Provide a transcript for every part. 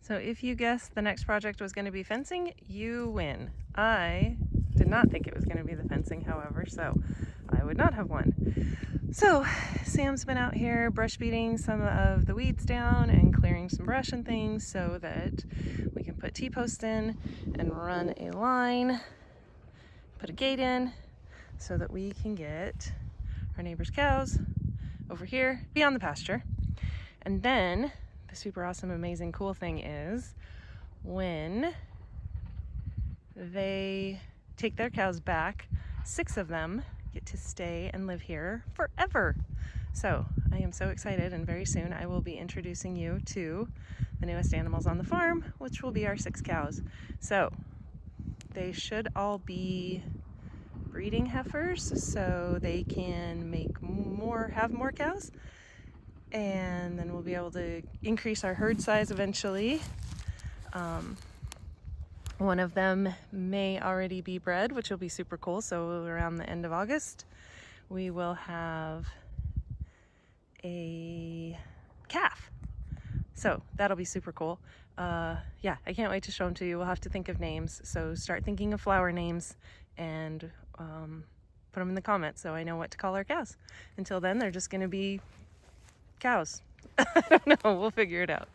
So if you guessed the next project was going to be fencing, you win. I did not think it was going to be the fencing, however, so I would not have won. So Sam's been out here brush beating some of the weeds down and clearing some brush and things so that we can put T-posts in and run a line, put a gate in so that we can get our neighbor's cows over here beyond the pasture. And then the super awesome, amazing, cool thing is when they take their cows back, 6 of them get to stay and live here forever. So I am so excited, and very soon I will be introducing you to the newest animals on the farm, which will be our 6 cows. So they should all be breeding heifers so they can have more cows, and then we'll be able to increase our herd size eventually. One of them may already be bred, which will be super cool. So around the end of August, we will have a calf. So that'll be super cool. Yeah, I can't wait to show them to you. We'll have to think of names. So start thinking of flower names and put them in the comments so I know what to call our cows. Until then, they're just gonna be cows. I don't know, we'll figure it out.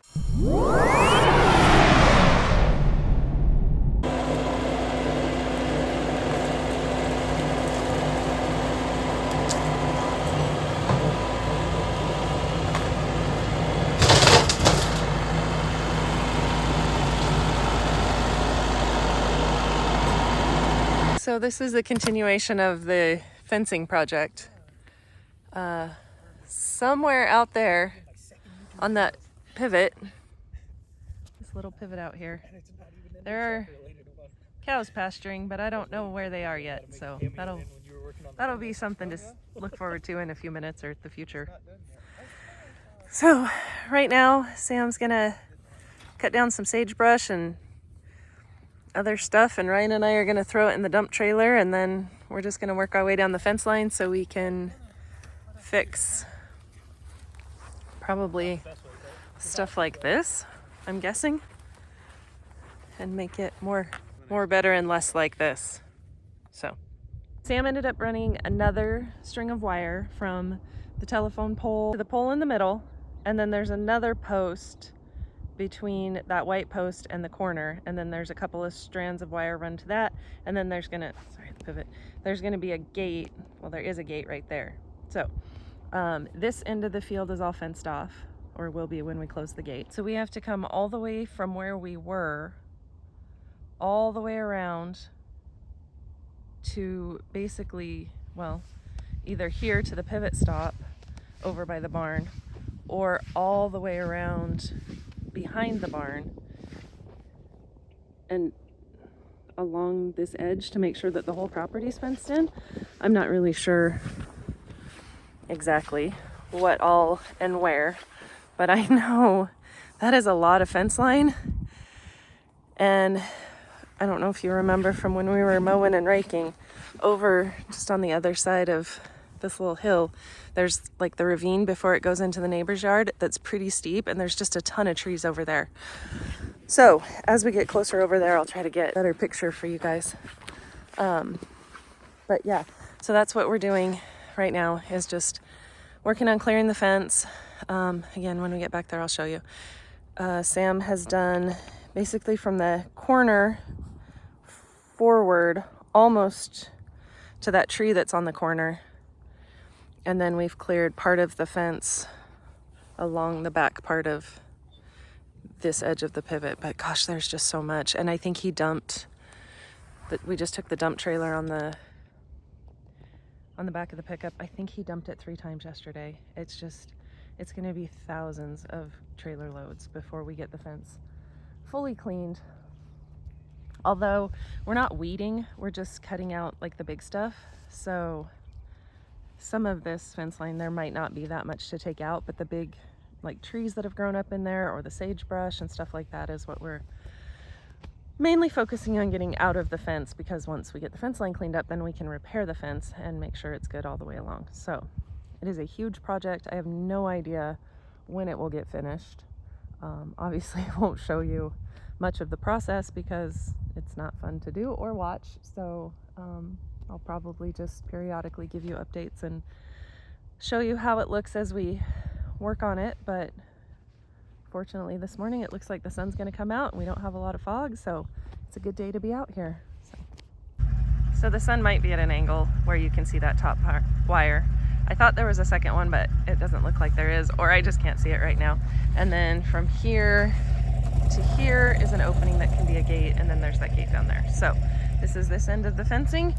So this is a continuation of the fencing project. Somewhere out there on that pivot, this little pivot out here, there are cows pasturing, but I don't know where they are yet. So that'll be something to look forward to in a few minutes or the future. So right now, Sam's gonna cut down some sagebrush and other stuff, and Ryan and I are gonna throw it in the dump trailer, and then we're just gonna work our way down the fence line so we can fix probably stuff like this, I'm guessing, and make it more better and less like this. So Sam ended up running another string of wire from the telephone pole to the pole in the middle, and then there's another post between that white post and the corner, and then there's a couple of strands of wire run to that, and then there's gonna be a gate. Well, there is a gate right there. So this end of the field is all fenced off, or will be when we close the gate. So we have to come all the way from where we were all the way around to basically, well, either here to the pivot stop over by the barn, or all the way around behind the barn and along this edge to make sure that the whole property is fenced in. I'm not really sure exactly what all and where, but I know that is a lot of fence line. And I don't know if you remember from when we were mowing and raking, over just on the other side of this little hill, there's like the ravine before it goes into the neighbor's yard that's pretty steep, and there's just a ton of trees over there. So as we get closer over there, I'll try to get a better picture for you guys. But yeah, so that's what we're doing right now, is just working on clearing the fence. Again, when we get back there, I'll show you. Sam has done basically from the corner forward almost to that tree that's on the corner. And then we've cleared part of the fence along the back part of this edge of the pivot. But gosh, there's just so much. And I think he dumped, we just took the dump trailer on the back of the pickup. I think he dumped it 3 times yesterday. It's gonna be thousands of trailer loads before we get the fence fully cleaned. Although we're not weeding, we're just cutting out like the big stuff. So some of this fence line, there might not be that much to take out, but the big like trees that have grown up in there, or the sagebrush and stuff like that, is what we're mainly focusing on getting out of the fence, because once we get the fence line cleaned up, then we can repair the fence and make sure it's good all the way along. So it is a huge project. I have no idea when it will get finished. Obviously I won't show you much of the process because it's not fun to do or watch, so I'll probably just periodically give you updates and show you how it looks as we work on it. But fortunately this morning it looks like the sun's going to come out and we don't have a lot of fog, so it's a good day to be out here. So the sun might be at an angle where you can see that top wire. I thought there was a second one, but it doesn't look like there is, or I just can't see it right now. And then from here to here is an opening that can be a gate, and then there's that gate down there. So this is this end of the fencing.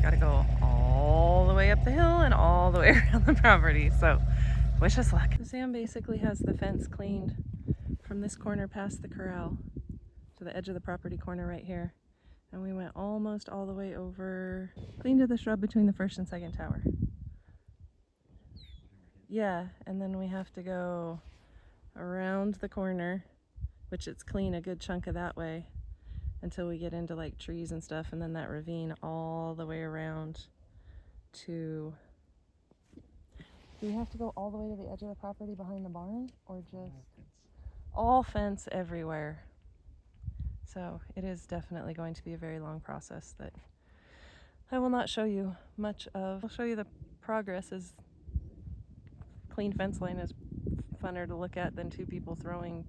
Gotta go all the way up the hill and all the way around the property. So wish us luck. Sam basically has the fence cleaned from this corner past the corral to the edge of the property corner right here. And we went almost all the way over, clean to the shrub between the first and second tower. Yeah, and then we have to go around the corner, which it's clean a good chunk of that way, until we get into like trees and stuff, and then that ravine all the way around to... Do we have to go all the way to the edge of the property behind the barn, or just all fence everywhere? So it is definitely going to be a very long process that I will not show you much of. I'll show you the progress. As clean fence line is funner to look at than two people throwing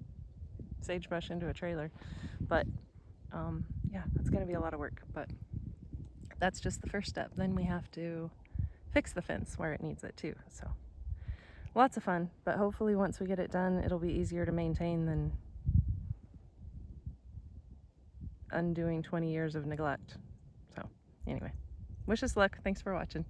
sagebrush into a trailer. But yeah, that's going to be a lot of work, but that's just the first step. Then we have to fix the fence where it needs it too. So lots of fun, but hopefully once we get it done, it'll be easier to maintain than undoing 20 years of neglect. So anyway, wish us luck. Thanks for watching.